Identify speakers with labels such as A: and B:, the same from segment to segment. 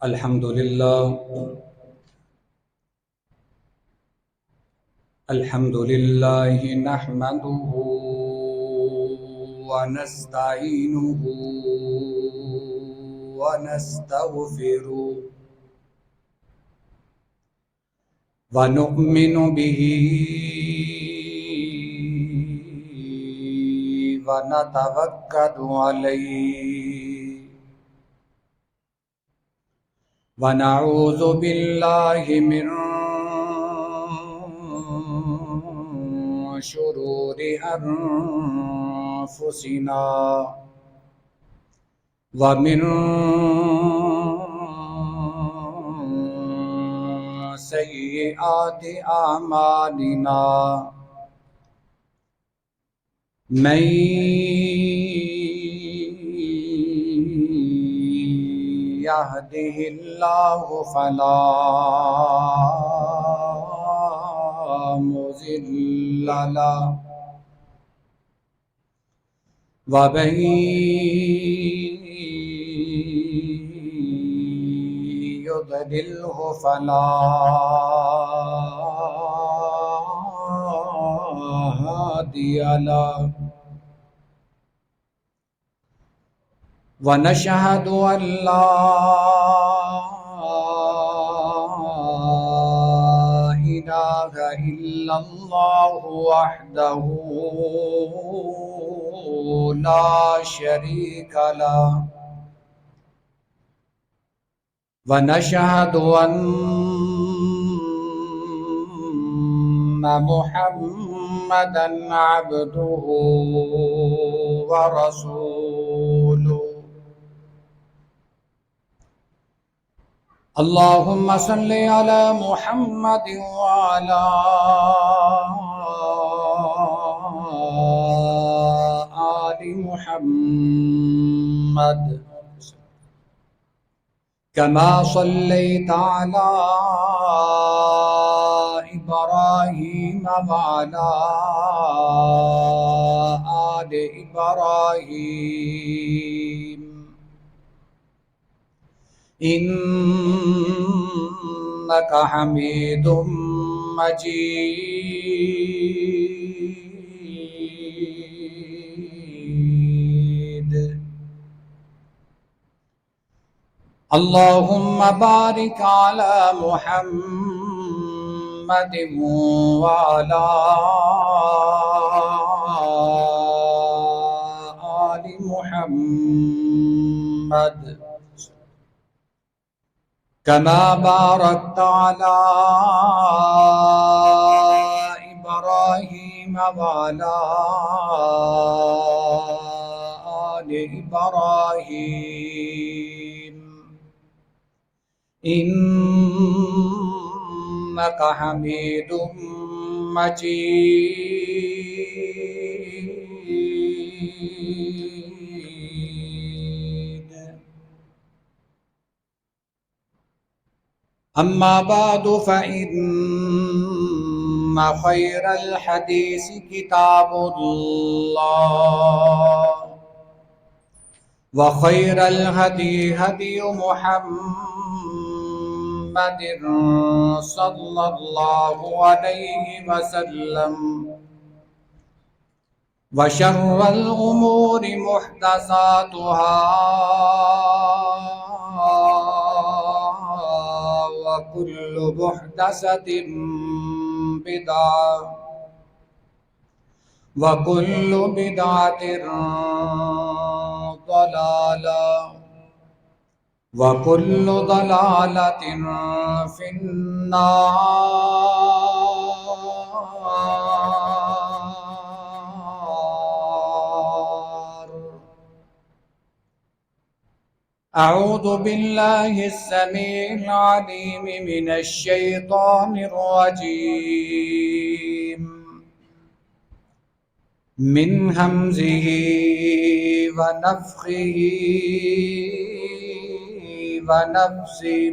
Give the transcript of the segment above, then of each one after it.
A: अल्हम्दुलिल्लाह नहमदुहु व नस्तईनुहु व नस्तगफिरुहु व नु'मिनु बिही व नतवक्कलु अलैहि व नऊज़ु बिल्लाहि मिन शुरूरि अनफुसिना व मिन सय्यिआति आमालिना मैं यहदिहिल्लाहु फला मुज़िल्ल लहु व मन युद्लिल्हु फला हादिय लहु व नशहदु अल्ला इलाहा इल्लल्लाहु वहदहु ला शरीक लहु व नशहदु अन्ना मुहम्मदन अब्दुहु व रसूलुहु अल्लाहुम्मा सल्लि अला मुहम्मद व अला आलि मुहम्मद कमा सल्लैता अला इब्राहीम व अला आलि इब्राहीम इन्नका हमीदुम मजीद। अल्लाहुम्मा बारिक अला मुहम्मद व अला आलि मुहम्मद कमा बारकता अला इब्राहीम व अला आलि इब्राहीम इन्नका हमीदुम मजीद। अम्मा बादु फ़इन्न खैरल हदीस किताबुल्लाह व खैरल हदी हदी मुहम्मदिन सल्लल्लाहु अलैहि वसल्लम व शर्रल उमूरि मुहदसातुहा व कुल्लु मुहदसतिन बिदअह व कुल्लु बिदअतिन ज़लालह व कुल्लु ज़लालतिन फिन्नार। अऊज़ु बिल्लाहिस समीइल अलीम मिनश शैतानिर रजीम मिन हमज़िही व नफ़्ख़िही व नफ़्सिही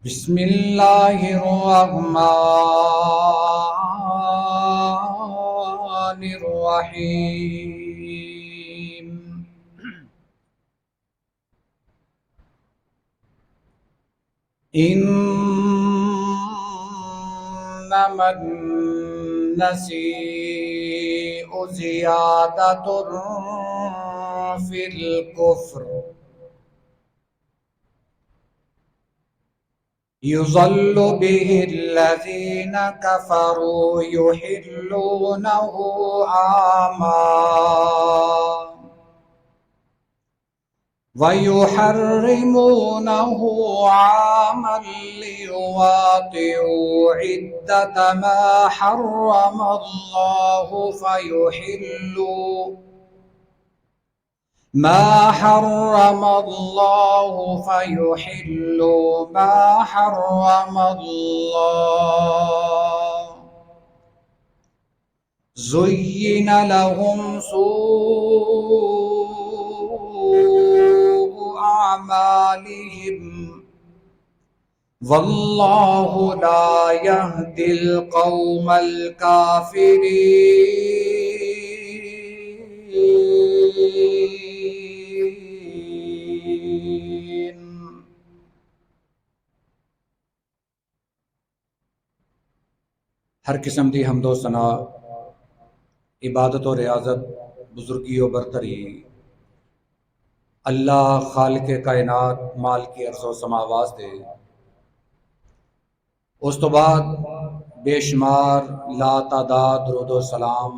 A: बिस्मिल्लाहिर रहमानिर रहीम। इन्नमा नसीउ ज़ियादतुन फिल कुफ्र युज़ल्लु बिहिल्लज़ीन कफ़रू युहिल्लूनहु आमा वयुहर्रिमूनहु आमन लियुवातिउ इद्दत मा हर्रमल्लाहु फयुहिल्लू मा हर्रमल्लाहु फयुहिल्लू मा हर्रमल्लाह ज़ुय्यिन लहुम सूअ अमालिहिम वल्लाहु ला यहदिल कौमल काफिरीन। हर किस्म दी हमदो सना इबादत और रियाजत बुजुर्गी और बरतरी अल्लाह खालिक कायनात माल की अर्ज़ो समावाज दे। उस तो बाद बेशुमार लातादाद दुरूद सलाम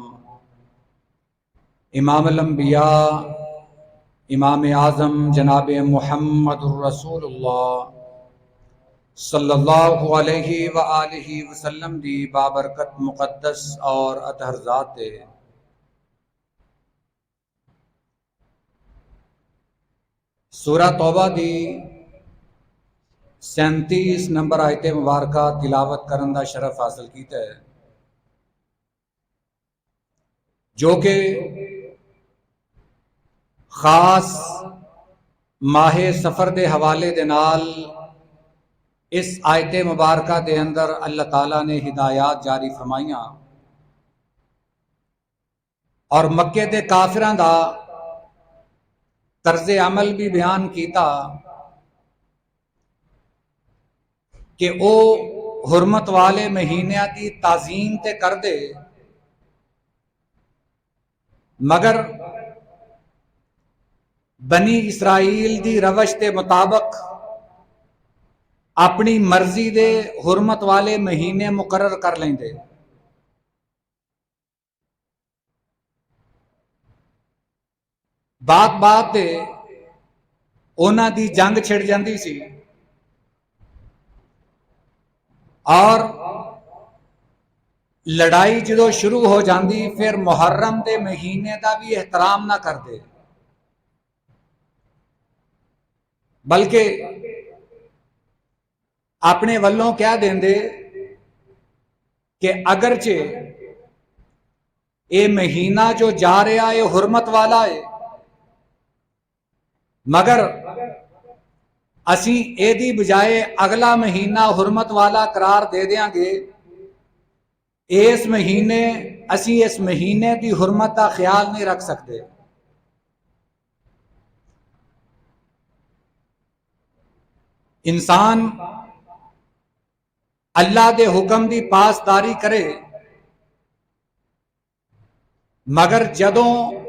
A: इमाम अल-अंबिया इमाम आज़म जनाब मुहम्मदुर रसूलुल्लाह सल्लल्लाहु अलैहि व आलिहि वसल्लम दी बाबरकत मुक़द्दस और अतहर ज़ात दे। सूरा तौबा दी 37 नंबर आयत मुबारका तिलावत करन दा शरफ हासिल कीता है, जो कि खास माहे सफर दे हवाले दे नाल इस आयत मुबारका दे अंदर अल्लाह ताला ने हिदायत जारी फरमाइयां और मक्के दे काफिरां दा तर्ज अमल भी बयान किया कि वो हुरमत वाले महीनों की ताजीम ते कर दे, मगर बनी इसराइल दी रवश के मुताबिक अपनी मर्जी दे हुरमत वाले महीने मुकर्रर कर लेंदे। बात बात ते उन्हां दी जंग छिड़ जाती सी और लड़ाई जो शुरू हो जाती फिर मुहर्रम के महीने का भी एहतराम ना करते, बल्कि अपने वल्लों कह देंदे कि अगरचे ये महीना जो जा रहा है हुरमत वाला है, मगर असी एदी बजाय अगला महीना हुरमत वाला करार दे देंगे। इस महीने असी इस महीने की हुरमत का ख्याल नहीं रख सकते। इंसान अल्लाह के हुक्म की पासदारी करे, मगर जदों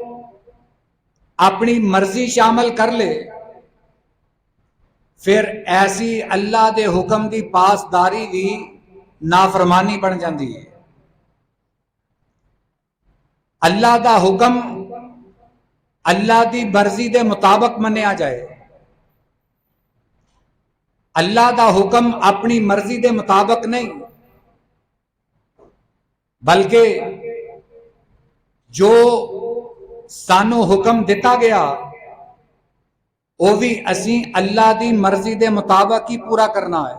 A: अपनी मर्जी शामिल कर ले फिर ऐसी अल्लाह के हुक्म की पासदारी भी नाफरमानी बन जाती है। अल्लाह का हुक्म अल्लाह की मर्जी के मुताबिक मन्या जाए, अल्लाह का हुक्म अपनी मर्जी के मुताबिक नहीं, बल्कि जो सानू हुक्म दिता गया वो भी असी अल्लाह की मर्जी के मुताबिक ही पूरा करना है।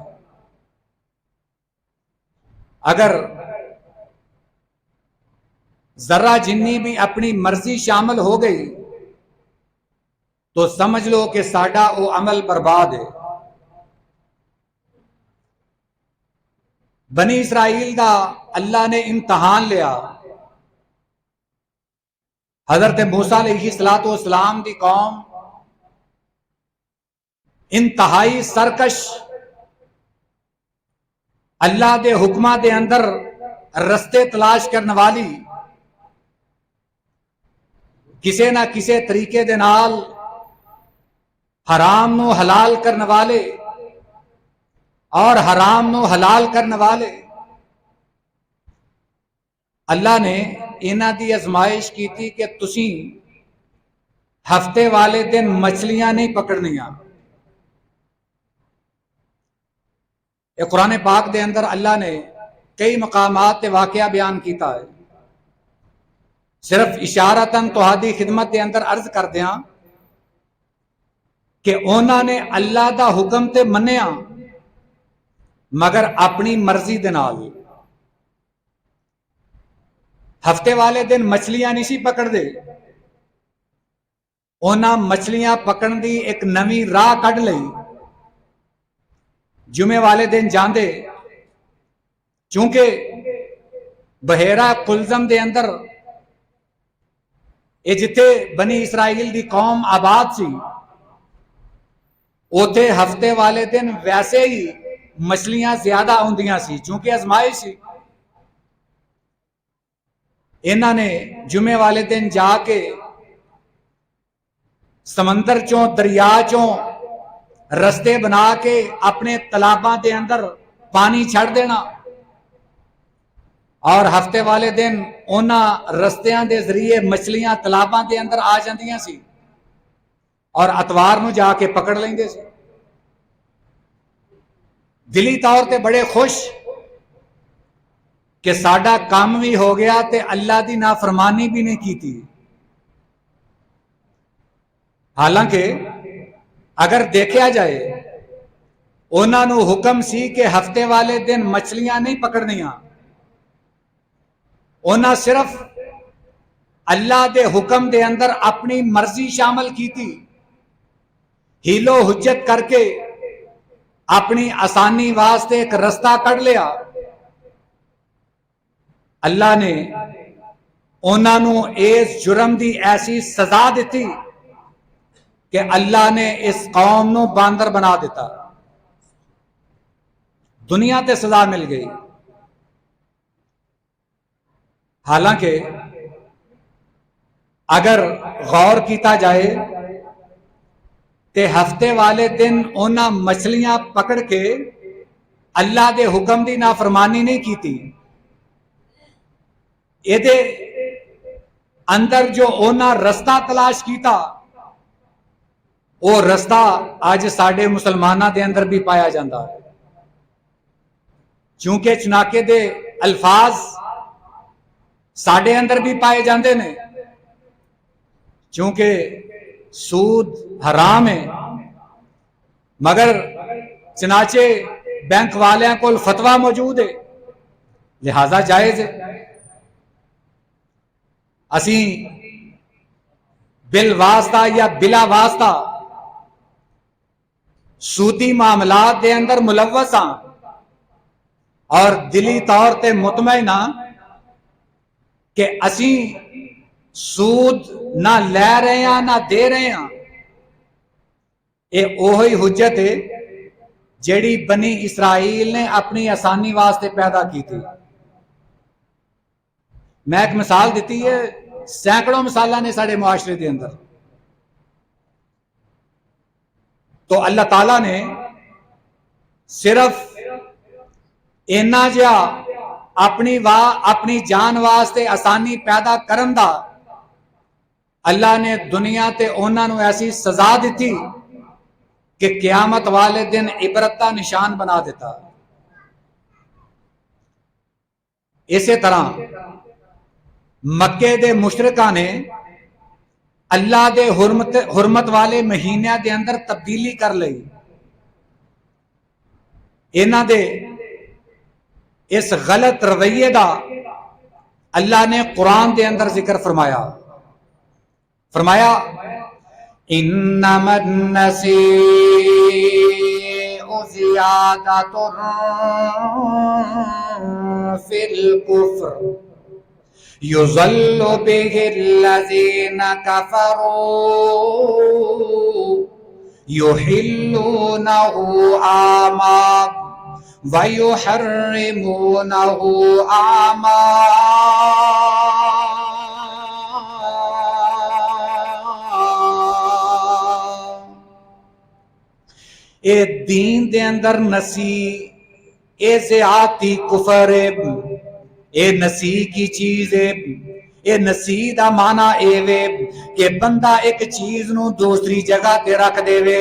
A: अगर जरा जिन्नी भी अपनी मर्जी शामिल हो गई तो समझ लो कि साडा वो अमल बर्बाद है। बनी इसराइल का अल्लाह ने इम्तहान लिया। हजरत मूसा अलैहिस्सलाम की कौम इंतहाई सरकश अल्लाह दे हुक्मां दे अंदर रस्ते तलाश करने वाली, किसी ना किसी तरीके दे नाल हराम नू हलाल करने वाले और हराम नू हलाल करने वाले, अल्लाह ने इन्हां दी आजमाइश की थी कि तुसी हफ्ते वाले दिन मछलियां नहीं पकड़नियां। कुरान पाक दे अंदर अल्लाह ने कई मकामात ते वाकया बयान किया है। सिर्फ इशारतन तुहादी खिदमत के अंदर अर्ज कर दिया कि उन्होंने अल्लाह का हुक्म ते मन्निया मगर अपनी मर्जी दे नाल। हफ्ते वाले दिन मछलियां नहीं सी पकड़ते, उन्हां मछलियां पकड़न की एक नवी राह कढ़ लई। जुमे वाले दिन जांदे, चूंकि बहेरा कुलजम दे अंदर ये जिथे बनी इसराइल की कौम आबाद सी, उथे हफ्ते वाले दिन वैसे ही मछलियां ज्यादा आउंदियां सी, चूंकि आजमाइश सी। इन्हां ने जुमे वाले दिन जाके समंदर चों दरिया चों रस्ते बना के अपने तालाबां दे अंदर पानी छड़ देना और हफ्ते वाले दिन उन्हां रस्तियां दे जरिए मछलियां तालाबां दे अंदर आ जांदियां सी और अतवार नूं जाके पकड़ लेंदे सी। दिली तौर ते बड़े खुश कि साडा काम भी हो गया ते अल्लाह दी नाफरमानी भी नहीं की थी। हालांकि अगर देखा जाए, उन्होंने हुक्म सी कि हफ्ते वाले दिन मछलियां नहीं पकड़नियां, उन्हें सिर्फ अल्लाह दे हुक्म दे अंदर अपनी मर्जी शामिल की थी, हीलो हुज्जत करके अपनी आसानी वास्ते एक रास्ता कढ़ लिया। अल्लाह ने उन्होंने इस जुर्म की ऐसी सजा दी कि अल्लाह ने इस कौम नू बांदर बना दिता, दुनिया ते सजा मिल गई। हालांकि अगर गौर किया जाए तो हफ्ते वाले दिन उन्हां मछलियां पकड़ के अल्लाह के हुक्म की नाफरमानी नहीं की थी। ये अंदर जो उन्हां रास्ता तलाश किया, वो रास्ता अज साडे मुसलमानों के अंदर भी पाया जाता है। चूंकि चनाके दे अल्फाज साडे अंदर भी पाए जाते हैं, चूंकि सूद हराम है, मगर चनाचे बैंक वालियां को फतवा मौजूद है, लिहाजा जायज है। असी बिल वास्ता या बिला वास्ता सूदी मामलात के अंदर मुलव्वस हाँ और दिली तौर पर मुतमईन हाँ कि असी सूद ना लै रहे हैं ना दे रहे हैं। ये ओही हुज्जत है जेड़ी बनी इसराइल ने अपनी आसानी वास्ते पैदा की थी। मैं एक मिसाल दी है, सैकड़ों मिसाल ने साडे मुआशरे के अंदर। तो अल्लाह ताला ने सिर्फ इन्ना जिहा अपनी जान वास्ते आसानी पैदा करन दा अल्लाह ने दुनिया ते उन्होंने ऐसी सजा दी कि क़यामत वाले दिन इबरत का निशान बना देता। इसी तरह मक्के दे मुशरिका ने अल्लाह दे हुरमत वाले महीनों के अंदर तब्दीली कर ली। इन्हां दे इस गलत रवैये का अल्लाह ने कुरान के अंदर जिक्र फरमाया इन्नमन नसीउ ज़ियादतुन फिल कुफ्र युज़ल्लु बिहिल्लज़ीना कफ़रू युहिल्लूनहु आमा वयुहर्रिमूनहु आमा। ए दीन दे अंदर नसी ए ज़ियाती कुफर है, ए नसी की चीज है। ये नसी दा माना एवे कि बंदा एक चीज नू दूसरी जगह ते रख देवे।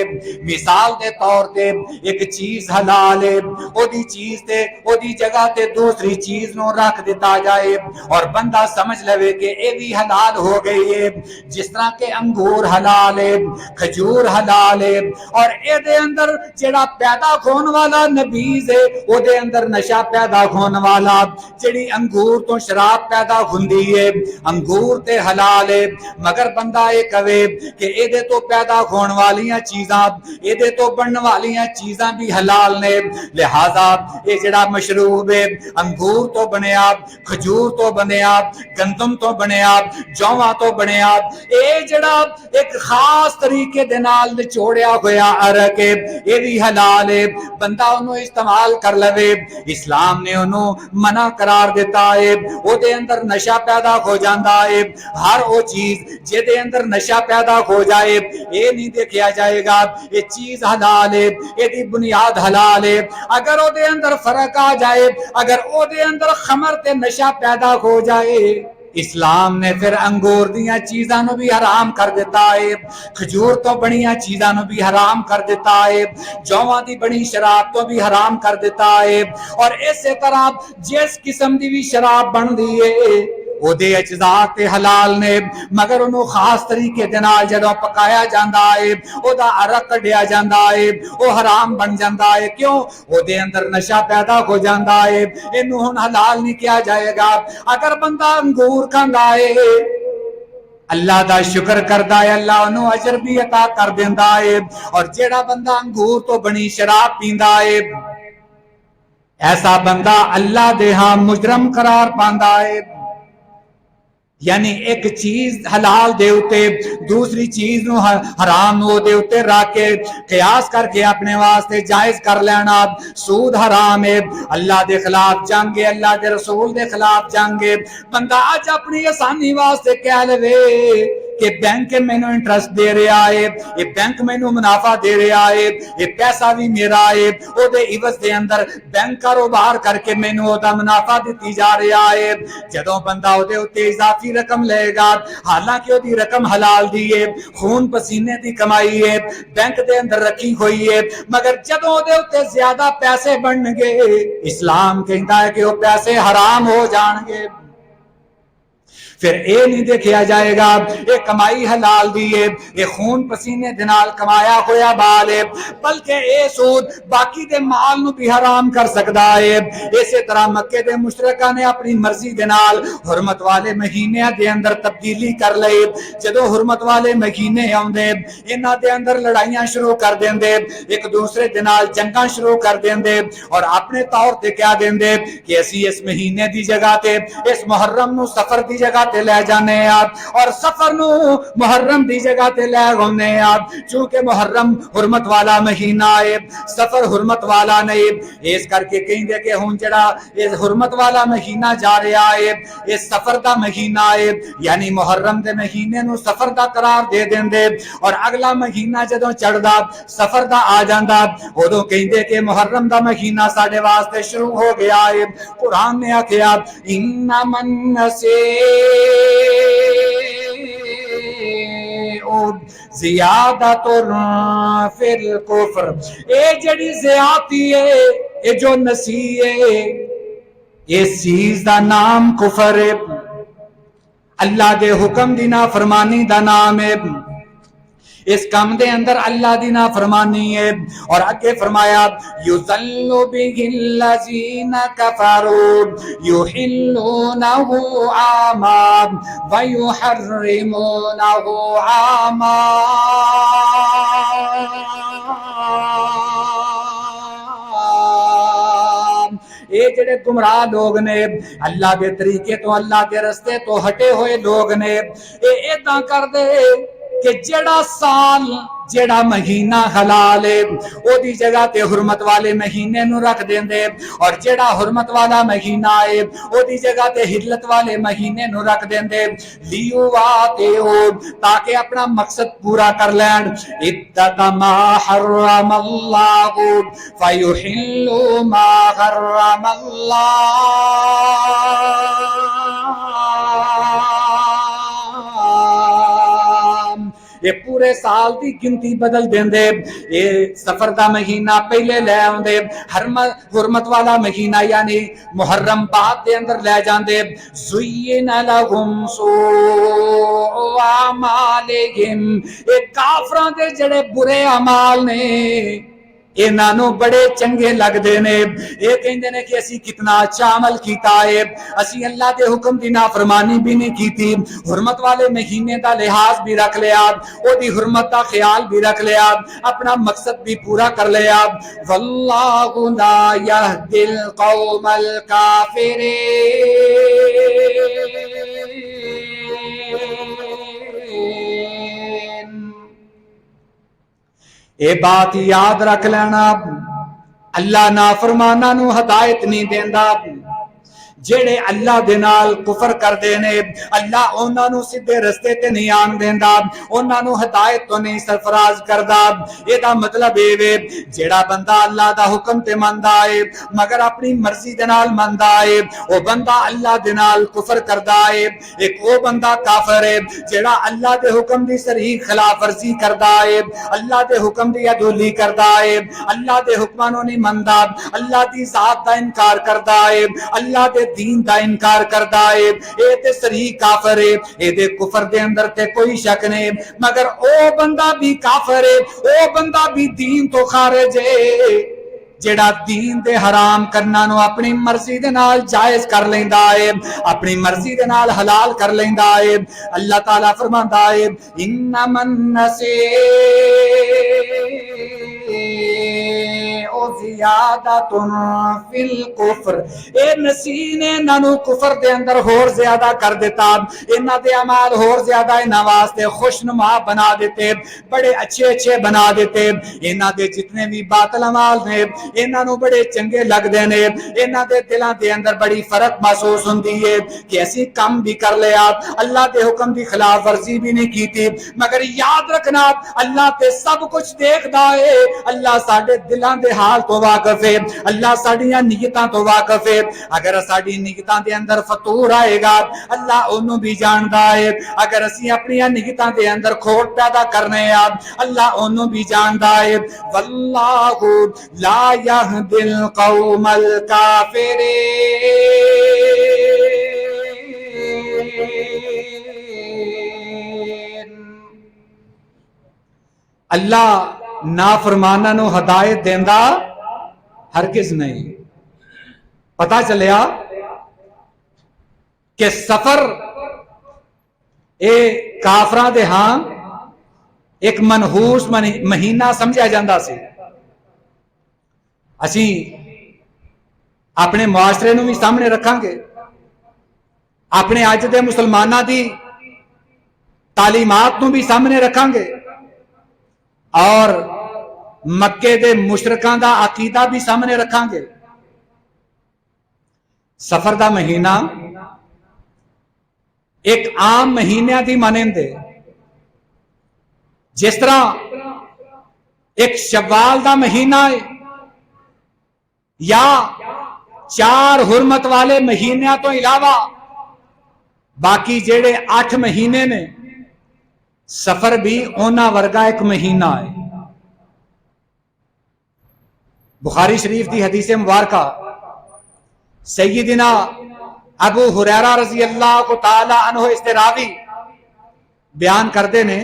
A: मिसाल दे तौर ते एक चीज हलाल है, ओदी चीज ते ओदी जगह ते दूसरी चीज नू रख दिता जाए और बंदा समझ लवे कि ये भी हलाल हो गई है। जिस तरह के अंगूर हलाल है, खजूर हलाल है और एदे अंदर जेड़ा पैदा होने वाला नबीज है ओदे अंदर नशा पैदा होने वाला, जेड़ी अंगूर तो शराब पैदा हुंदी है, अंगूर ते हलाल है। मगर बंदा ये कवे कि एदे तो पैदा होने वालियां चीज़ां, एदे तो बनने वालियां चीज़ां भी हलाल ने, लिहाजा ये जेड़ा मशरूब है अंगूर तो बनया, खजूर तो बनया, गंदम तो बनया, जौवा तो बनया, ये जेड़ा एक खास तरीके दे नाल निचोड़िया होया अरक है ये भी हलाल है। बंदा उन्होंने इस्तेमाल कर लवे, इस्लाम ने उन्होंने मना करार दिता है, ओदे अंदर नशा पैदा हो जाता है। हर वो चीज जेदे अंदर नशा पैदा हो जाए ये नहीं देखा जाएगा ये चीज हलाल है, ये बुनियाद हलाल है। अगर ओदे अंदर फर्क आ जाए, अगर ओदे अंदर खमर ते नशा पैदा हो जाए, इस्लाम ने फिर अंगूर दियां चीज़ां भी हराम कर दिता है, खजूर तो बनिया चीज़ां भी हराम कर दिता है, जौवां दी बनी शराब तो भी हराम कर दिता है। और इसे तरह जिस किस्म की भी शराब बनती है ओदे अज्जा ते हलाल ने, मगर उन्होंने खास तरीके दे नाल जदों पकाया जाता है ओदा अरक कढ़िया जाता है वो हराम बन जाता है। क्यों? ओदे अंदर नशा पैदा हो जाता है, इनू हुण हलाल नहीं किया जाएगा। अगर बंदा अंगूर खांदा है अल्लाह दा शुक्र करदा है, अल्लाह उन्होंने अजर भी अता कर देंदा है। और जेड़ा बंदा अंगूर तो बनी शराब पींदा है ऐसा बंदा अल्लाह दे हां मुजरम करार पांदा है। यानी एक चीज हलाल दे उते दूसरी चीज नु हराम नु दे उते रख के कयास करके अपने वास्ते जायज कर लेना सूद हराम है। अल्लाह दे खिलाफ जंग है, अल्लाह दे रसूल दे खिलाफ जंग है। बंदा अज अपनी आसानी वास्ते कह लवे कि बैंक मैनू इंटरेस्ट दे रहा है, ये बैंक मैनू मुनाफा दे रहा है, ये पैसा भी मेरा है, ओदे इवज दे अंदर बैंक कारोबार करके मैनू ओदा मुनाफा दिती जा रहा है। जदों बंदा ओदे उत्ते इजाफी रकम लेगा, हालांकि ओदी रकम हलाल दी है, खून पसीने दी कमाई है, बैंक दे अंदर रखी हुई है, मगर जदों ओदे उत्ते ज्यादा पैसे बनणगे इस्लाम कहता है कि वो पैसे हराम हो जाएंगे। फिर ये नहीं देखा जाएगा ये कमाई हलाल दी है, ये खून पसीने दे नाल कमाया होया बाल है, बल्कि ये सूद बाकी दे माल नू भी हराम कर सकता है। इसी तरह मक्के दे मुशरिका ने अपनी मर्जी दे नाल हुरमत वाले महीने दे अंदर तब्दीली कर लई। जदों हुरमत वाले महीने आउंदे इन्हां दे अंदर लड़ाइयां शुरू कर देंदे, एक दूसरे दे नाल जंगां शुरू कर देंदे और अपने तौर ते क्या देंदे कि असी इस महीने दी जगह ते इस मुहर्रम नू सफर दी जगह ते ले जाने आप और सफर नू मुहर्रम दी जगह ते ले आउने आप। चूंकि मुहर्रम हुरमत वाला महीना है, सफर हुरमत वाला नहीं, इस करके कहेंगे कि हुण जड़ा इस हुरमत वाला महीना जा रहा है ये सफर दा महीना है, यानी मुहर्रम दे महीने नू सफर दा करार दे देंदे और अगला महीना जदों चढ़दा सफर दा आ जांदा उदों कहेंगे कि मुहर्रम दा महीना साडे वास्ते शुरू हो गया है। कुरान ने आख्या इन्नमन नसे ज़ियादतुन फिल कुफ्र, ये जड़ी ज़ियादती है ये जो नसी है ये चीज दा नाम कुफर है, अल्लाह दे हुक्म दी नाफरमानी दा नाम है। इस काम दे अंदर अल्लाह दी नाफरमानी है। और आगे फरमाया युज़ल्लु बिहिल्लज़ीना कफरू युहिल्लूनहु आमा व युहर्रिमूनहु आमा। ये जेड़े गुमराह लोग ने अल्लाह के तरीके तो अल्लाह के रस्ते तो हटे हुए लोग ने ये इदां कर दे कि जेड़ा साल जेड़ा महीना हलाल है ओदी जगह ते हुरमत वाले महीने नु रख देंदे और जेड़ा हुरमत वाला महीना है ओदी जगह ते हिल्लत वाले महीने नु रख देंदे लियो वाते हो ताकि अपना मकसद पूरा कर लैन इद्दत मा हर्रमल्लाहु फयुहिल्लु मा हर्रमल्लाह ये पूरे साल की गिनती बदल देंदे ये सफर का महीना पहले ले आंदे हुरमत वाला महीना यानी मुहर्रम बाद दे अंदर ले जांदे ज़ुय्यिन लहुम सूअ अमालिहिम ये काफरां दे जेड़े बुरे अमाल ने इन्हों बड़े चंगे लगते ने ये कहते हैं कि असी कितना अच्छा अमल किया है असी अल्लाह के हुक्म की नाफरमानी भी नहीं की थी हुरमत वाले महीने का लिहाज भी रख लिया ओदी हुरमत का ख्याल भी रख लिया अपना मकसद भी पूरा कर लिया वल्लाहु ला यहदिल कौमल काफिरीन ये बात याद रख लेना अल्लाह नाफरमाना नू हदायत नहीं देंदा जेड़े अल्लाह दे नाल कुफर करदे ने अल्लाह उन्हां नू सीधे रस्ते ते नहीं आन देंदा उन्हां नू हिदायत तो नहीं सरफराज करदा एदा मतलब ए वे जेड़ा बंदा अल्लाह दा हुक्म ते मनदा है मगर अपनी मर्जी दे नाल मनदा है ओ बंदा अल्लाह दे नाल कुफर करदा है एक ओ बंदा काफिर है जेड़ा अल्लाह दे हुक्म दी सरीह खिलाफ वर्जी करदा है अल्लाह दे हुक्म दी अदोली करदा है अल्लाह दे हुक्मां नू नहीं मनदा अल्लाह दी जात दा इनकार करदा है अल्लाह दे दीन का इनकार करता है ये ते सही काफिर है ये कुफर दे अंदर ते कोई शक नहीं मगर ओ बंदा भी काफिर है ओ बंदा भी दीन तो खारिज है जेड़ा दीन दे हराम करना नु अपनी मर्जी दे नाल जायज कर लेंदा है अपनी मर्जी दे नाल हलाल कर लेंदा है अल्लाह ताला फरमांदा है इन्नमन नसी ओ ज़ियादतुन फिल कुफ्र ए नसी ने इन्हां कुफर दे अंदर होर ज्यादा कर देता इन्हां दे अमाल होर ज्यादा इन्हां वास्ते खुशनुमा बना देते बड़े अच्छे अच्छे बना देते इन्हां दे जितने भी बातिल अमाल ने इन्हां नू बड़े चंगे लगदे ने इन्हां दे दिलां दे अंदर बड़ी फर्क महसूस हुंदी है कि असी काम भी कर लिया अल्लाह दे हुक्म दी खिलाफ वर्जी भी नहीं की मगर याद रखना अल्लाह ते सब कुछ देखदा है अल्लाह साडे दिलां दे हाल तो वाकिफ है अल्लाह साडियां नीयतां तो वाकिफ है अगर साडी नीयतां दे अंदर फतूर आएगा अल्लाह ओनू भी जानदा है अगर असी अपनी नीयतां दे अंदर खोट पैदा करने आ अल्लाह ओनू भी जानदा है वल्लाहु ला यहदिल कौमल काफिरीन अल्लाह नाफरमाना नु हदायत देंदा हरगिज नहीं पता चलिया कि सफर ए काफरां दे हां एक मनहूस महीना समझा जाता सी असी अपने मुआशरे नू भी सामने रखांगे अपने अज दे मुसलमानां दी तालीमात नू भी सामने रखांगे और मक्के दे मुशरकां दा अकीदा भी सामने रखांगे सफर दा महीना एक आम महीनों की मानंदे जिस तरह एक शव्वाल दा महीना है या 4 हुरमत वाले महीनों तो इलावा बाकी जेड़े 8 महीने ने सफर भी ओना वर्गा एक महीना है बुखारी शरीफ की हदीस मुबारका सैयदना अबू हुरैरा रजी अल्लाह तआला अन्हु इस्तरावी बयान करते ने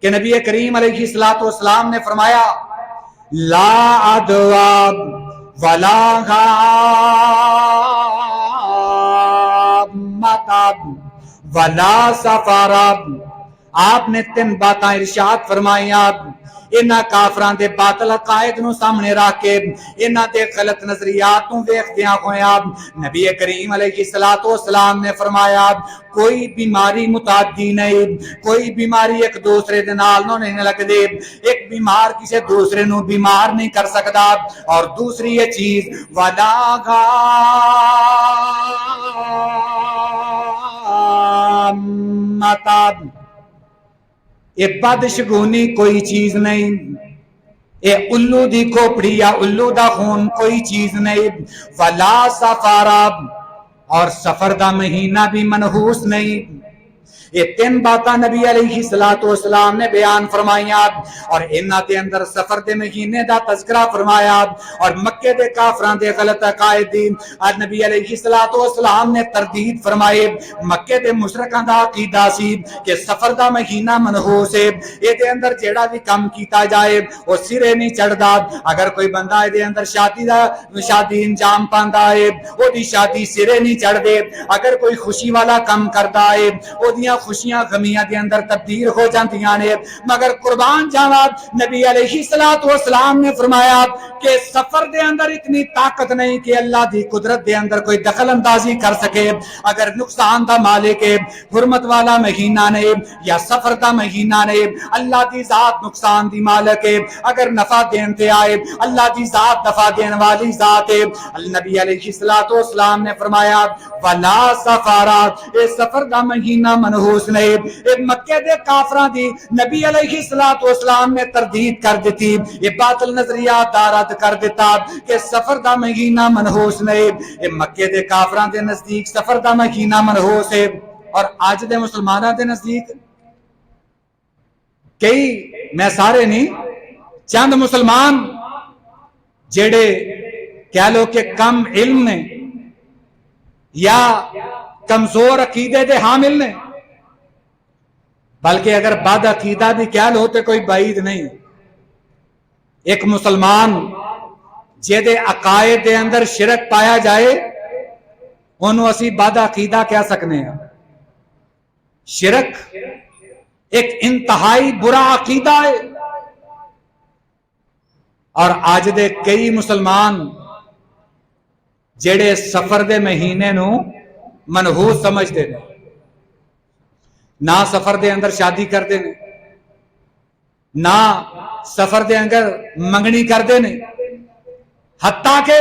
A: कि नबी करीम अलैहिस्सलातु वस्सलाम ने फरमाया ला अदवा वला मताब वला सफारा आपने 3 बातें इरशाद फरमाइया इन्हां काफरां दे बातल अकायद नूं सामने रख के इन्हां दे गलत नजरियात नूं वेखदियां होया नबी करीम अलैहिस्सलातु वस्सलाम ने फरमाया कोई बीमारी मुतादी नहीं, कोई बीमारी एक दूसरे दे नाल नहीं लगदी, एक बीमार किसी दूसरे नूं बीमार नहीं कर सकता। और दूसरी ये चीज वलागा मतलब ये बदशगुनी कोई चीज नहीं, ये उल्लू दी खोपड़ी या उल्लू दा खून कोई चीज नहीं। वला सफारा और सफर दा महीना भी मनहूस नहीं। ये तीन बातें नबी अलैहिस्सलातु वस्सलाम ने बयान फरमाइया और इन्हां दे अंदर सफर दे महीने दा तज़किरा फरमाया और मक्के दे काफरां दे गलत अकायद दी और नबी अलैहिस्सलातु वस्सलाम ने तरदीद फरमाए। मक्के दे मुशरिकां दा अकीदा सी कि सफर दा महीना मनहूस है, इहदे अंदर जेड़ा भी काम कीता जाए वो सिरे नहीं चढ़दा। अगर कोई बंदा इहदे अंदर शादी इंजाम पांदा है ओदी शादी सिरे नहीं चढ़दे। अगर कोई खुशी वाला काम करदा है ओदियां खुशियां गमियां के अंदर तब्दील हो जांदियां ने। मगर कुर्बान जावा नबी अलैहिस्सलातु वस्सलाम ने फरमाया कि सफर दे अंदर इतनी ताकत नहीं कि अल्लाह की कुदरत के अंदर कोई दखल अंदाजी कर सके। अगर नुकसान का मालिक है हुरमत वाला महीना ने या सफर का महीना ने, अल्लाह की जात नुकसान की मालिक है। अगर नफा देन ते आए अल्लाह की जात नफा देने वाली जात है। नबी अलैहिस्सलातु वस्सलाम ने फरमाया वला सफारा, ये सफर का महीना मनहूस नहीं। मक्के दे काफरां दी नबी अलैहिस्सलातु वस्सलाम ने तरदीद कर दी, ये बातिल नजरिया रद्द कर दिता कि सफर दा महीना मनहूस नहीं। ये मक्के दे काफरां दे नजदीक सफर दा महीना मनहूस है और आज दे मुसलमानां दे नजदीक कई, मैं सारे नहीं, चंद मुसलमान जेड़े कह लो कि कम इल्म ने या कमजोर अकीदे दे हामिल ने, बल्कि अगर बद अकीदा भी कह लो तो कोई बाईद नहीं। एक मुसलमान जेदे अकायद दे अंदर शिरक पाया जाए उन्होंने असी बद अकीदा कह सकने हैं। शिरक एक इंतहाई बुरा अकीदा है और आज दे कई मुसलमान जेड़े सफर दे महीने नूं मनहूस समझते हैं, ना सफर दे अंदर शादी करते ने, ना सफर दे अंदर मंगनी करते ने। हत्ता के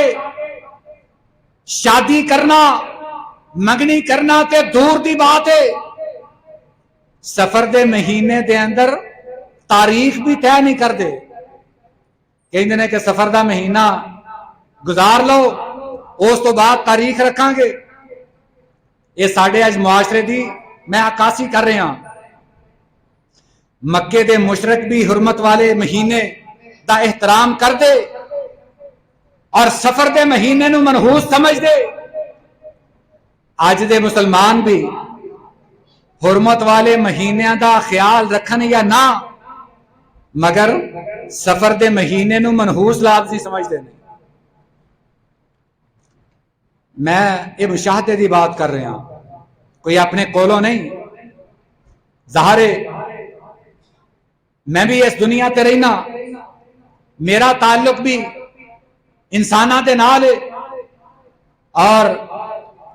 A: शादी करना मंगनी करना ते दूर दी बात है, सफर दे महीने दे अंदर तारीख भी तय नहीं करते। कहते ने कि सफर दा महीना गुजार लो उस तो बाद तारीख रखांगे। ये साडे अज मुआशरे दी मैं अकासी कर रहा। मक्के दे मुशरिक भी हुरमत वाले महीने दा एहतराम कर दे और सफर दे महीने नूं मनहूस समझ दे। अज दे मुसलमान भी हुरमत वाले महीनों का ख्याल रखन या ना, मगर सफर दे महीने नूं मनहूस लाज़मी समझते हैं। मैं ये मुशाहदे की बात कर रहा, कोई अपने कोलों नहीं। ज़ाहिर मैं भी इस दुनिया ते रहना, मेरा ताल्लुक भी इंसाना दे नाल है और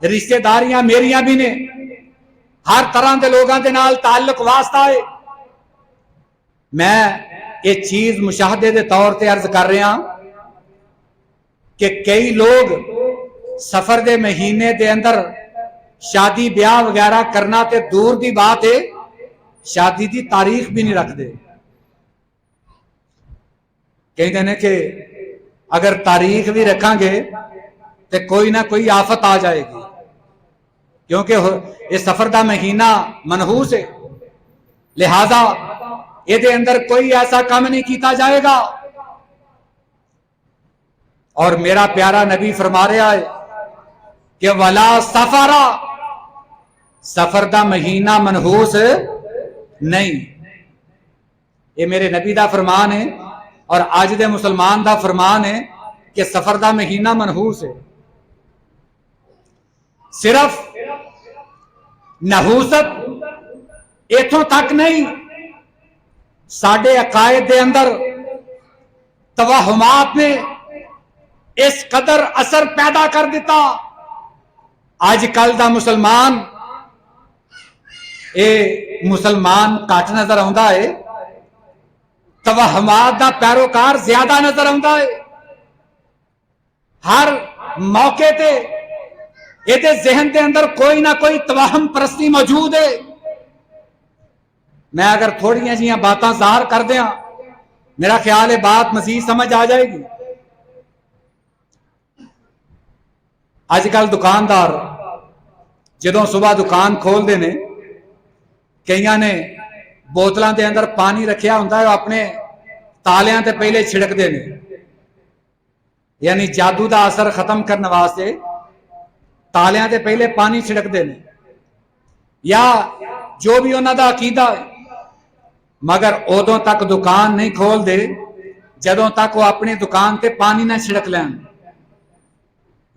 A: रिश्तेदारियां मेरियां भी ने, हर तरह के लोगों के नाल ताल्लुक वास्ता है। मैं ये चीज मुशाहदे के तौर पर अर्ज कर रहा कि कई लोग सफर के महीने के अंदर शादी ब्याह वगैरह करना ते दूर की बात है, शादी की तारीख भी नहीं रखते। कहते हैं कि अगर तारीख भी रखांगे तो कोई ना कोई आफत आ जाएगी, क्योंकि ये सफर का महीना मनहूस है, लिहाजा ये अंदर कोई ऐसा काम नहीं किया जाएगा। और मेरा प्यारा नबी फरमा रहा है कि वला सफरा, सफर का महीना मनहूस नहीं। ये मेरे नबी का फरमान है और आज दे मुसलमान का फरमान है कि सफर का महीना मनहूस है। सिर्फ नहूसत इथों तक नहीं, साडे अकायद दे अंदर तवहमात ने इस कदर असर पैदा कर दिता। अजकल का मुसलमान ये मुसलमान घट नजर आता है, तवहमात का पैरोकार ज्यादा नजर आता है। हर मौके ते ये जहन के अंदर कोई ना कोई तवाहम परस्ती मौजूद है। मैं अगर थोड़िया जी बातें ज़ाहिर कर दिया, मेरा ख्याल है बात मजीद समझ आ जाएगी। अजकल दुकानदार जो सुबह दुकान खोलते ने, कई ने बोतलों के अंदर पानी रखा होंगे, अपने तालियां ते पहले छिड़कते हैं, यानी जादू का असर खत्म करने वास्ते तालियां ते पहले पानी छिड़कते हैं, या जो भी उन्हों का अकीदा है। मगर उदों तक दुकान नहीं खोलते जदों तक वो अपनी दुकान ते पानी ना छिड़क लैन।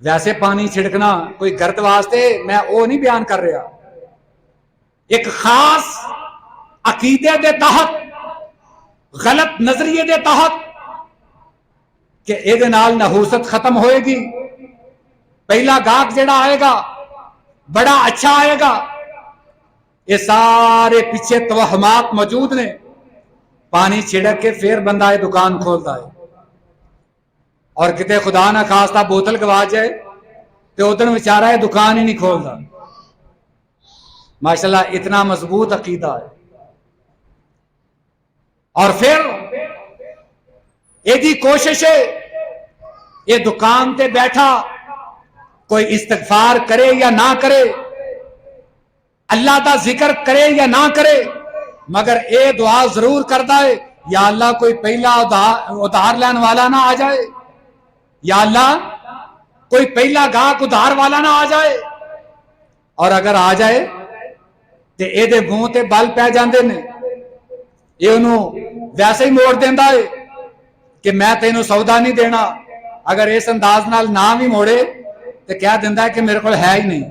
A: वैसे पानी छिड़कना कोई गलत वास्ते मैं वो नहीं बयान कर रहा, एक खास अकीदे के तहत, गलत नजरिए के तहत कि ये नहूसत खत्म होएगी, पहला गाहक जिहड़ा आएगा बड़ा अच्छा आएगा। ये सारे पीछे तवहमात मौजूद ने। पानी छिड़क के फिर बंदा ये दुकान खोलता है, और किते खुदा ना खास्ता बोतल गवा जाए तो उधर बेचारा ये दुकान ही नहीं खोलता। माशाल्लाह इतना मजबूत अकीदा है। और फिर यदि कोशिश है ये दुकान पे बैठा कोई इस्तिगफार करे या ना करे, अल्लाह का जिक्र करे या ना करे, मगर ये दुआ जरूर करता है, या अल्लाह कोई पहला उधार लेने वाला ना आ जाए, या अल्लाह कोई पहला गाहक उधार वाला ना आ जाए। और अगर आ जाए तो ये मुंह ते बल पै जाते ने, ये उन्होंने वैसे ही मोड़ देता है कि मैं तेनों सौदा नहीं देना। अगर इस अंदाज नाल ना भी मोड़े तो कह दिंदा है कि मेरे को है ही नहीं।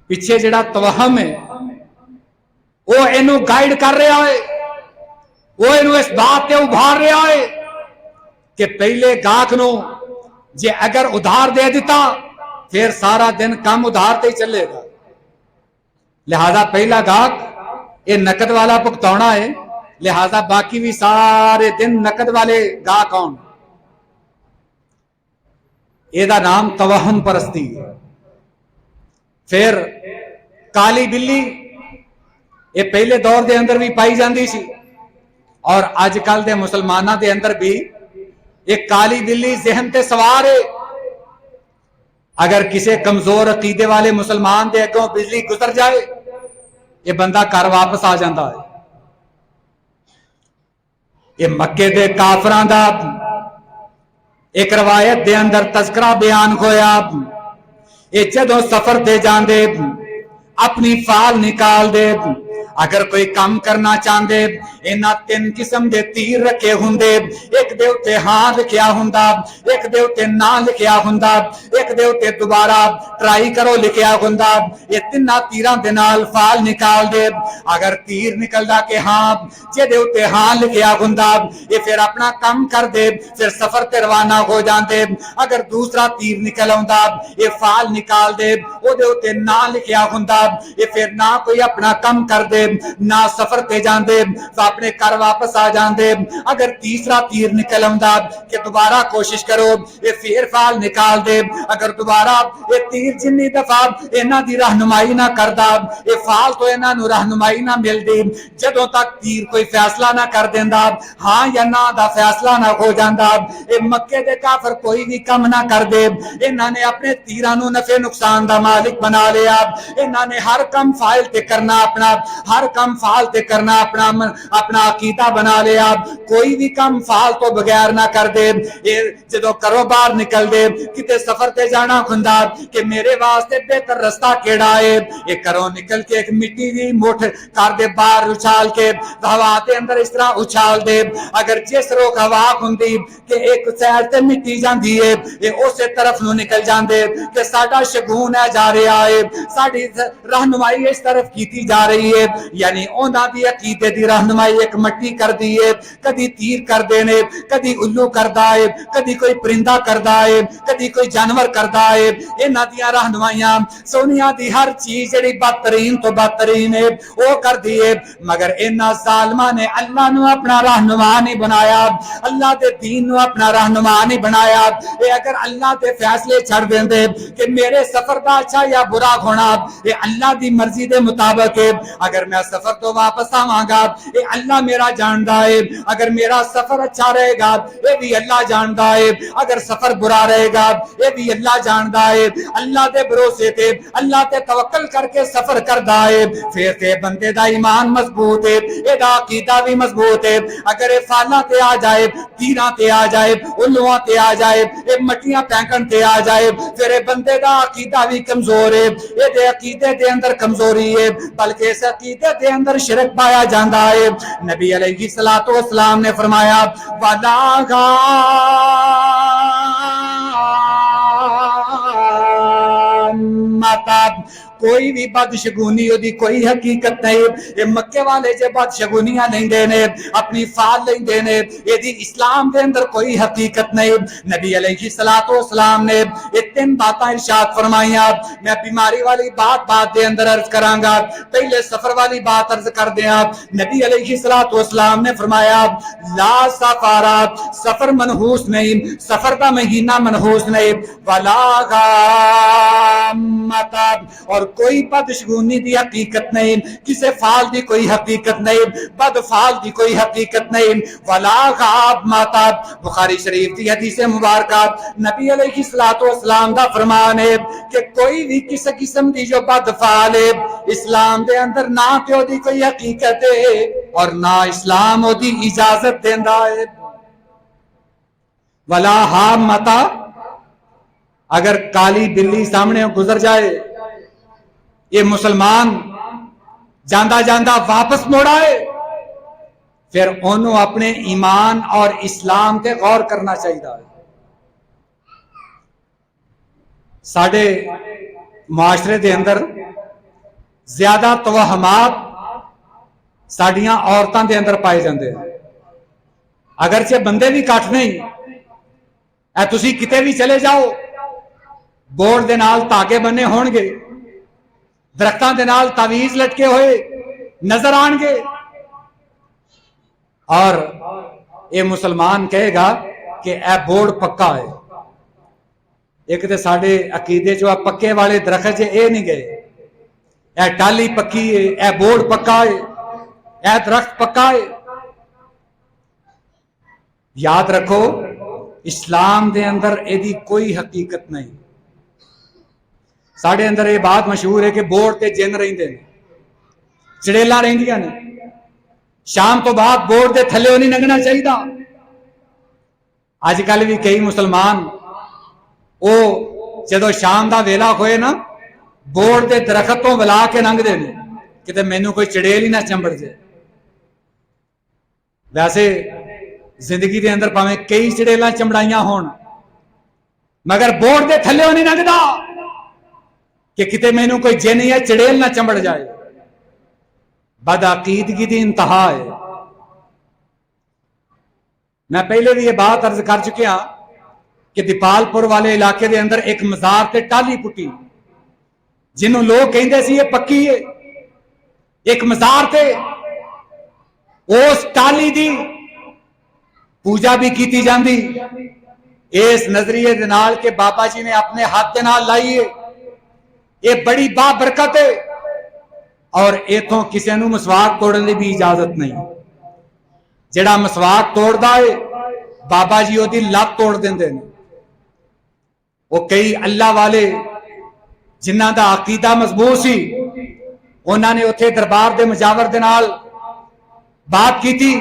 A: पिछे जिहड़ा तवहम है वो इनू गाइड कर रहा है, वो इनू इस बात पे उभार रहा है कि पहले गाहक नू जे अगर उधार दे दिता फिर सारा दिन कम उधार ते ही चलेगा। लिहाजा पहला गाहक ये नकद वाला भुगताना है, लिहाजा बाकी भी सारे दिन नकद वाले गाहक आउण। एदा नाम तवहम परस्ती है। फिर काली बिल्ली ये पहले दौर के अंदर भी पाई जाती सी, और अजकल के मुसलमानों के अंदर भी एक काली बिल्ली जहन ते सवार है। अगर किसी कमजोर अकीदे वाले मुसलमान के अगों बिजली गुजर जाए, ये बंदा घर वापस आ जाता है। ये मक्के दे काफरां दा एक रवायत दे अंदर तस्करा बयान होया। ये जदों सफर दे जांदे अपनी फाल निकाल दे, अगर कोई काम करना चाहते इन्हां तीन किस्म के तीर रखे होंगे। एक दे उत्ते हां लिखिया हुंदा, एक दे उत्ते ना लिखिया हुंदा, एक दे उत्ते दोबारा ट्राई करो लिखिया हुंदा। ये तिन्ना तीरां दे नाल फाल निकाल दे। अगर तीर निकलदा कि हां जेदे उत्ते हां लिखिया हुंदा, ये फिर अपना काम कर दे, फिर सफर ते रवाना हो जाते। अगर दूसरा तीर निकल आउंदा, ये फाल निकाल दे, ओदे उत्ते ना लिखिया हुंदा, ये फिर ना कोई अपना काम कर दे, ना सफर ते जाते, तो अपने घर वापस आ जाते। अगर तीसरा तीर निकल आउंदा कि दोबारा कोशिश करो, ये फिर फाल निकाल दे। अगर दोबारा ये तीर जिन्नी दफा इन्हां दी रहनुमाई ना करदा, ये फाल तो इन्हां नूं रहनुमाई ना मिलदी, जदों तक तीर कोई फैसला ना कर देंदा, हां या ना दा फैसला ना हो जांदा, ये मक्के दे काफर कोई भी काम ना कर दे। इन्हां ने अपने तीरां नूं नफे नुकसान दा मालिक बना लिया। इन्हां ने हर काम फाइल ते करना अपना, हर काम फाल ते करना अपना, अपना अकीदा बना लिया। कोई भी काम फाल तो बगैर ना कर दे। जो करो बाहर निकल दे, किते सफर ते जाना हुंदा कि मेरे वास्ते बेहतर रस्ता केड़ा है, ये घरों निकल के एक मिट्टी दी मुठ घर दे बाहर उछाल के हवा दे अंदर इस तरह उछाल दे। अगर जिस रोक हवा हुंदी कि एक साइड ते मिट्टी जांदी है, ये उसे तरफ नु निकल जांदे कि साडा शगुन है जा रहा है, साडी रहनुमाई इस तरफ की जा रही है। यानी उन्हां दी अकीदे दी रहनुमाई एक मट्टी कर दी है, कदी तीर कर देने, कदी उल्लू करदा है, कदी कोई परिंदा करदा है, कदी कोई जानवर करदा है। इन्हां दियां रहनुमाइयां सोनिया दी हर चीज जिहड़ी बदतरीन तो बदतरीन है वो कर दी है। मगर इन्हां जालिमां ने अल्लाह नु अपना रहनुमा नहीं बनाया, अल्लाह दे दीन नु अपना रहनुमा नहीं बनाया। ये अगर अल्लाह दे फैसले छड़ देंदे कि मेरे सफर का अच्छा या बुरा होना ये अल्लाह दी मर्जी दे मुताबिक है, अगर मैं सफर तो वापस आवांगा ये अल्लाह मेरा जानदा है, अगर मेरा सफर अच्छा रहेगा ये भी अल्लाह जानदा है, अगर सफर बुरा रहेगा ये भी अल्लाह जानदा है। अल्लाह दे भरोसे ते अल्लाह ते तवक्कल करके सफर करदा है, फिर ते बंदे दा ईमान मजबूत है, एदा अकीदा भी मजबूत है। अगर ये फाला ते आ जाए, तीरां ते आ जाए, उल्लुआं ते आ जाए, ये मटियां फेंकण ते आ जाए, फिर ये बंदे दा अकीदा भी कमजोर है, ये अकीदे दे अंदर कमजोरी है, बल्कि इस अकीदे दे अंदर शिरक पाया जाता है। नबी अलैहिस्सलातु वस्सलाम ने फरमाया वला मतलब कोई भी बदशगुनी ओदी कोई हकीकत नहीं। ये मक्के वाले जो बदशगुनियां नहीं देने अपनी फाल नहीं देने, यदि इस्लाम के अंदर कोई हकीकत नहीं। नबी अलैहिस्सलातु वस्सलाम ने ये तीन बातें इरशाद फरमाइया। मैं बीमारी वाली बात दे अंदर अर्ज करांगा, पहले सफर वाली बात अर्ज कर दिया। नबी अलैहिस्सलातु वस्सलाम ने फरमाया ला सफारा, सफर मनहूस नहीं, सफर का महीना मनहूस नहीं, वला मतलब और कोई बदशगुनी की हकीकत नहीं, किसी फाल की कोई हकीकत नहीं, बदफाल की कोई हकीकत नहीं, वला गाब माता। बुखारी शरीफ की हदीस मुबारक नबी अलैहिस्सलातु वस्सलाम दा फरमान है कि कोई भी किसी किस्म की जो बदफाल है इस्लाम के अंदर ना तो दी कोई हकीकत है और ना इस्लाम ओदी इजाजत देंदा है। वला हा मता, अगर काली बिल्ली सामने गुजर जाए, ये मुसलमान जांदा जांदा वापस मुड़ आए, फिर उन्होंने अपने ईमान और इस्लाम ते गौर करना चाहिए। साडे मुआशरे दे अंदर ज्यादा तवहमात साडियां औरतां दे अंदर पाए जाते हैं। अगरचे बंदे भी घट नहीं, ऐ तुसी किते भी चले जाओ, बोर्ड दे नाल धागे बने होणगे, दरख्तां दे नाल तावीज लटके हुए नजर आएंगे, और ये मुसलमान कहेगा कि ए बोर्ड पक्का है। एक तो साडे अकीदे जो पक्के वाले दरख्त जे ए नहीं गए, ए टाली पक्की है, ए बोर्ड पक्का है, ए दरख्त पक्का है। याद रखो इस्लाम दे अंदर एदी कोई हकीकत नहीं। साढ़े अंदर ये बात मशहूर है कि बोर्ड ते जिन रहिंदे ने, चड़ेलां रहिंदियां ने, शाम तो बाद बोर्ड दे थल्ले नहीं लंघना चाहिए। अजकल भी कई मुसलमान वो जदों शाम का वेला होए ना, बोर्ड के दरख्त तो बुला के लंघते हैं कि मैनू कोई चड़ेल ही ना चंबड़ जाए। वैसे जिंदगी के अंदर भावें कई चड़ेलां चमड़ाइया होण, मगर बोर्ड के थल्ले नहीं लंघदा कि किते मैनू कोई जिन या चड़ेल ना चंबड़ जाए। बदअकीदगी की इंतहा है। मैं पहले भी ये बात अर्ज कर चुकिया कि दीपालपुर वाले इलाके के अंदर एक मजार ते टाली पुटी, जिन्हों लोग कहते सी ये पक्की है। एक मजार ते उस टाली दी पूजा भी की जाती, इस नजरिए दे नाल के बाबा जी ने अपने हाथ के नाल लाई है, ये बड़ी बाबरकत है, और इथों किसी नूं मसवाक तोड़ने की भी इजाजत नहीं। जिहड़ा मसवाक तोड़दा है बाबा जी ओदी लत तोड़ देंदे ने। वो कई अल्लाह वाले जिन्हां दा अकीदा मजबूत सी, उन्होंने उत्थे दरबार दे मुजावर दे नाल बात की थी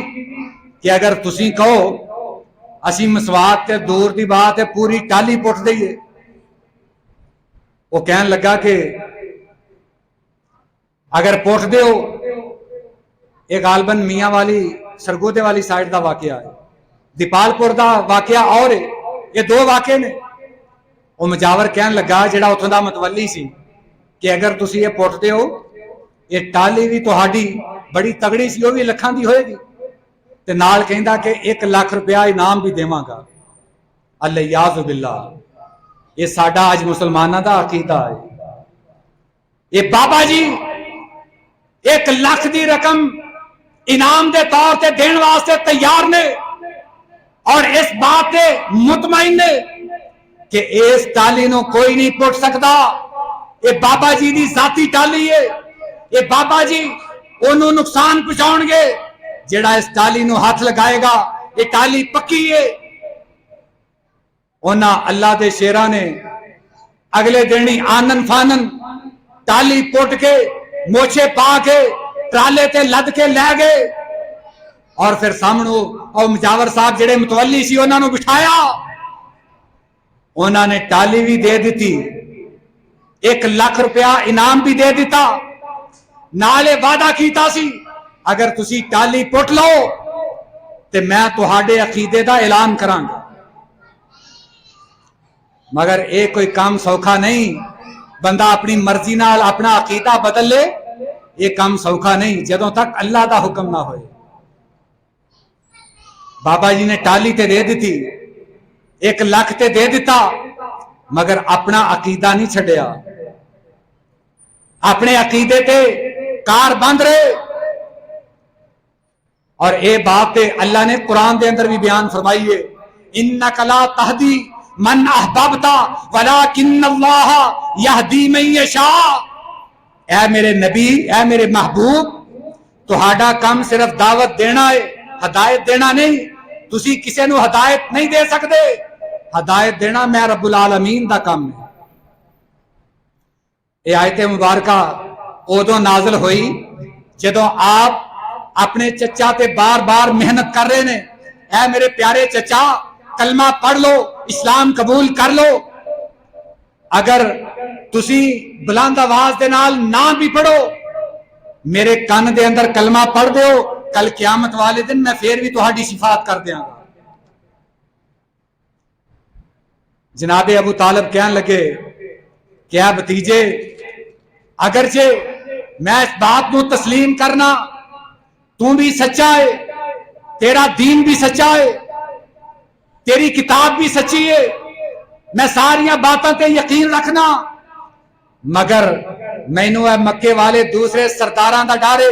A: कि अगर तुसी कहो असी मसवाक ते दूर दी बात है पूरी टाली पुट दईए, वो कहन लगा कि अगर पुछते हो, ये गालबन मियाँ वाली सरगोदे वाली साइड का वाकया है, दीपालपुर का वाकया और है, ये दो वाकये ने। वो मुजावर कहन लगा जिहड़ा उत्थों दा मतवली सी कि अगर तुसी ये पुछते हो, ये टाली भी तुहाडी बड़ी तगड़ी सी, वो भी लखां दी होएगी, ते नाल कहंदा कि 1 लाख रुपया इनाम भी देवांगा। अल्लाह बिल्ला, ये साडा अज मुसलमाना दा अकीदा है। ये बाबा जी 1 लाख की रकम इनाम के तौर पर देने वास्ते तैयार ने और इस बात से मुतमईन ने कि इस टाली नूं कोई नहीं पुट सकता। ये बाबा जी की जाती टाली है, ये बाबा जी ओनू नुकसान पहुंचाउणगे जिहड़ा इस टाली नूं हाथ लगाएगा। ये टाली पक्की है। उन्हां अल्लाह के शेरां ने अगले दिन ही आनन फानन टाली पुट के मोछे पा के ट्राले ते लद के लै गए और फिर सामने और मुजावर साहब जेड़े मुतवली सी उन्होंने बिठाया। उन्होंने टाली भी दे दी, 1 लाख रुपया इनाम भी दे दिता, नाले वादा कीता सी अगर तुसी टाली पुट लो तो मैं तुहाडे अकीदे का ऐलान करांगा। मगर ये कोई काम सौखा नहीं, बंदा अपनी मर्जी नाल अपना अकीदा बदल ले, ये काम सौखा नहीं जदों तक अल्लाह का हुक्म ना होए। बाबा जी ने टाली ते दे दी, 1 लाख ते दे दिता, मगर अपना अकीदा नहीं छड़िया, अपने अकीदे ते कार बंद रहे। और ये बात ते अल्लाह ने कुरान के अंदर भी बयान फरमाई है, इन्नका ला तहदी मन अहबबता वलाकिन्नल्लाह यहदी मन यशा। ऐ मेरे नबी, ऐ मेरे महबूब, तुहाडा काम सिर्फ दावत देना है, हदायत देना नहीं। तुसी किसी नूं हदायत नहीं दे सकते, हदायत देना मैं रब्बुल आलमीन दा काम है। ये आयत मुबारका उदों नाज़िल हुई जदों आप अपने चचा ते बार बार मेहनत कर रहे ने, ऐ मेरे प्यारे चचा कलमा पढ़ लो, इस्लाम कबूल कर लो। अगर तुसी बुलंद आवाज दे नाल ना भी पढ़ो, मेरे कान दे अंदर कलमा पढ़ दो, कल क़यामत वाले दिन मैं फिर भी तुहाडी शिफात कर देंगा। जनाबे अबू तालिब कहन लगे, क्या भतीजे, अगरचे मैं इस बात को तस्लीम करना तू भी सच्चा है, तेरा दीन भी सच्चा है, तेरी किताब भी सच्ची है, मैं सारिया बातों पे यकीन रखना, मगर मैनू मक्के वाले दूसरे सरदारां दा डर है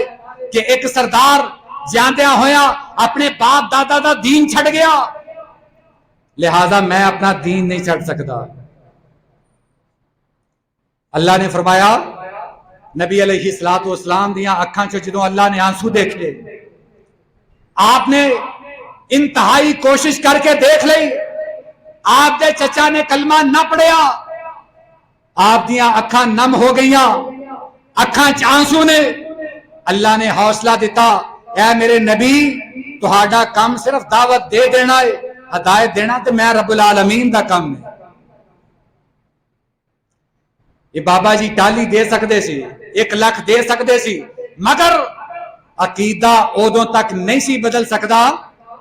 A: कि एक सरदार जांदिया होया अपने बाप दादा दा दीन छड़ गया, लिहाजा मैं अपना दीन नहीं छड़ सकता। अल्लाह ने फरमाया, नबी अलैहिस्सलातु वस्सलाम दियां अखां चों जदों अल्लाह ने आंसू देखे, आपने इंतहाई कोशिश करके देख ली, आपके चचा ने कलमा ना पढ़िया, आप दियां अखां नम हो गई, अखां च आंसू ने। अल्लाह ने हौसला दिता, ऐ मेरे नबी तुहाडा काम सिर्फ दावत दे देना है, हदायत देना तो मैं रब्बुल आलमीन दा काम है। ये बाबा जी टाली दे सकते सी, 1 लाख दे सकते सी, मगर अकीदा उदों तक नहीं सी बदल सकता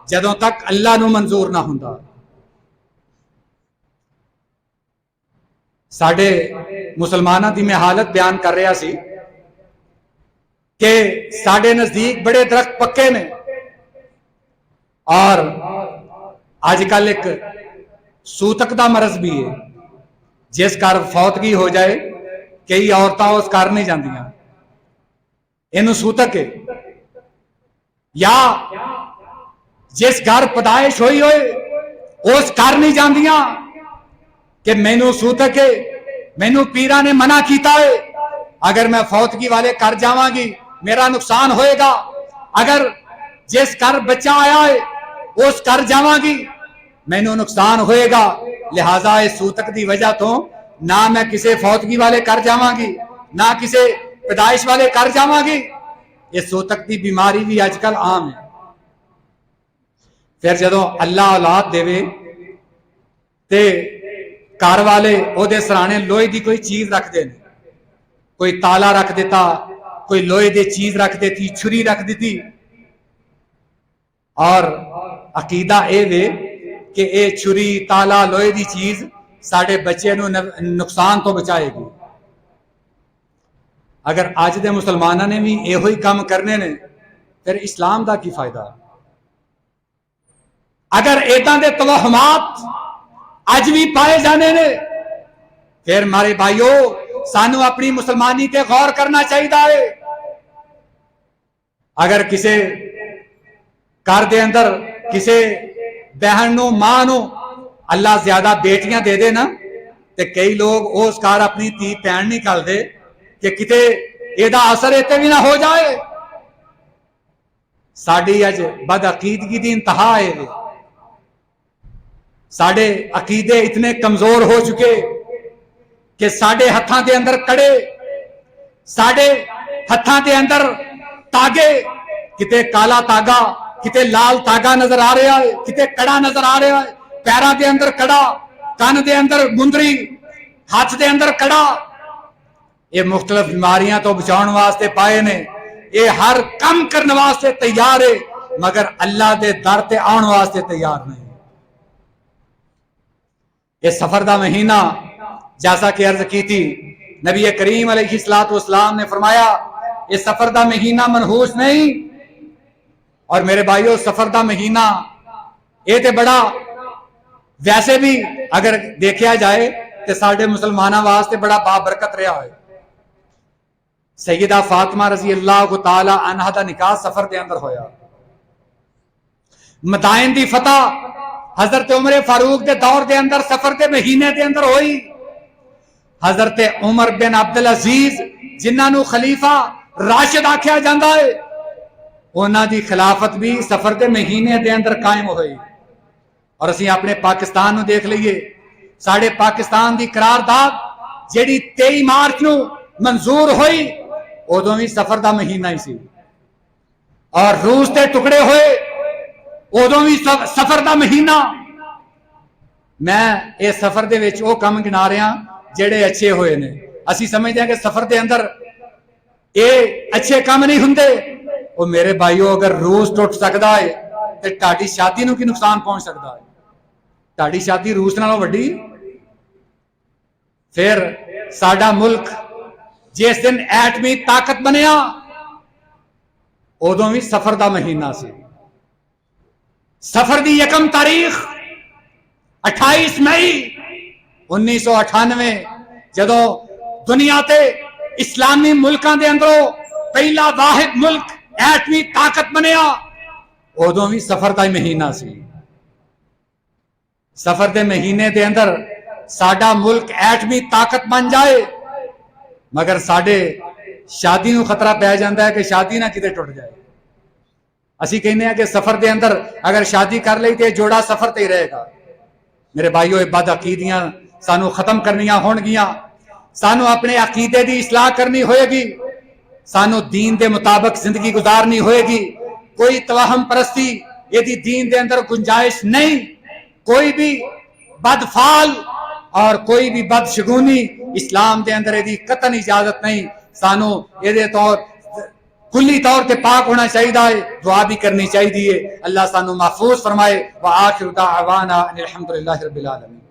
A: जदों तक अल्लाह नूं मंजूर ना हुंदा। साडे मुसलमानों की मैं हालत बयान कर रहा सी कि साडे नजदीक बड़े दरख्त पक्के ने और आजकल एक सूतक का मरज भी है, जिस घर फौतगी हो जाए कई औरतां उस घर नहीं जांदियां, इनू सूतक है। या जिस घर पैदाइश हुई होए उस घर नहीं जांदियां कि मैनू सूतक है, मैनू पीरा ने मना किया है, अगर मैं फौतगी वाले घर जावांगी मेरा नुकसान होएगा, अगर जिस घर बच्चा आया है उस घर जावांगी मैनू नुकसान होएगा, लिहाजा इस सूतक की वजह तो ना मैं किसी फौतगी वाले घर जावांगी ना किसी पैदाइश वाले घर जावांगी। इस सूतक की बीमारी भी आजकल आम है। फिर जदों अल्लाह औलाद देवे ते घर वाले ओदे सराने लोहे की कोई चीज रखते हैं, कोई ताला रख देता, कोई लोहे की चीज रख देती, छुरी रख दी। और अकीदा ये वे कि ये छुरी ताला लोहे की चीज साडे बच्चे नुकसान तो बचाएगी। अगर अज दे मुसलमानों ने भी यो ही काम करने ने फिर इस्लाम का की फायदा। अगर इदां दे तवहमात अज भी पाए जाने ने फिर मारे भाइयों सानू अपनी मुसलमानी ते गौर करना चाहिए है। अगर किसी घर दे अंदर किसी बहन नो मां नो अल्लाह ज्यादा बेटियां दे दे ना ते कई लोग उस घर अपनी धी भैन नहीं करते कि किते एदा असर इत्ते भी ना हो जाए। साडी अज बदअकीदगी दी इंतहा है। साडे अकीदे इतने कमजोर हो चुके कि साडे हत्थां दे अंदर कड़े, साडे हत्थां दे अंदर तागे, किते काला तागा किते लाल तागा नजर आ रहा है, किते कड़ा नजर आ रहा है, पैरों के अंदर कड़ा, कान दे अंदर मुंदरी, हाथ दे अंदर कड़ा। ये मुख्तलिफ बीमारियां तो बचाने वास्ते पाए ने, ये हर कम करने वास्ते तैयार है मगर अल्लाह के दर ते आने वास्ते तैयार नहीं। ये सफर का महीना जैसा कि अर्ज की थी नबी करीम अलैहिस्सलाम ने फरमाया ये सफर का महीना मनहूस नहीं। और मेरे भाइयों सफर का महीना ये तो बड़ा वैसे भी अगर देखा जाए तो साडे मुसलमानों वास्ते बड़ा बाबरकत रहा है। सैयदा फातिमा रजी अल्लाह तआला अन्हा दा निकाह सफर के अंदर होया। मदाइन दी फतह हजरत उमर फारूक के दौर के अंदर सफर के महीने के अंदर हुई। हजरत उमर बिन अब्दुल अजीज जिन्होंने खलीफा राशिद आख्या जाता है उन्हों की खिलाफत भी सफर के महीने के अंदर कायम हुई। और असी अपने पाकिस्तान में देख लीए, साढ़े पाकिस्तान की करारदाद जी 23 मार्च को मंजूर हुई उदों भी सफर का महीना ही सी। और रूस के टुकड़े हुए उदों भी सफर का महीना। मैं इस सफर के विच वो काम गिना रहा जेड़े अच्छे हुए ने। असी समझते हैं कि सफर के अंदर ये अच्छे काम नहीं होंगे। वो मेरे भाइयों अगर रूस टुट सकता है तो ताड़ी शादी नूं की नुकसान पहुंच सकता है। ताड़ी शादी रूस नालों वड्डी। फिर साडा मुल्क जिस दिन एटमी ताकत बनिया उदों भी सफर का महीना सी। सफर की यकम तारीख 28 मई 1998 जदों दुनिया के इस्लामी मुल्कों के अंदरों पहला वाहिद मुल्क एटमी ताकत बनिया उदों भी सफर का ही महीना सी। सफर के महीने के अंदर साडा मुल्क एटमी ताकत बन जाए मगर साडे शादी नूं खतरा पै जाता है कि शादी ना किते टुट जाए। असी कहने हैं कि सफर के अंदर अगर शादी कर ली तो जोड़ा सफर ते ही रहेगा। मेरे भाइयों बद अकीदियां सानू खत्म करनियां होणगियां। सानू अपने अकीदे की इसलाह करनी होएगी। सानू दीन के मुताबिक जिंदगी गुजारनी होएगी। कोई तवाहम परस्ती यदि दीन के अंदर गुंजाइश नहीं। कोई भी बदफाल और कोई भी बदशगुनी इस्लाम के अंदर यदि कतन इजाजत नहीं। सानू ये तौर कुल्ली तौर पर पाक होना चाहिए है। दुआ भी करनी चाहिए। अल्लाह सानू महफूज फरमाए। व आखिर दावाना अनिल हम्दुलिल्लाहि रब्बिल आलमीन।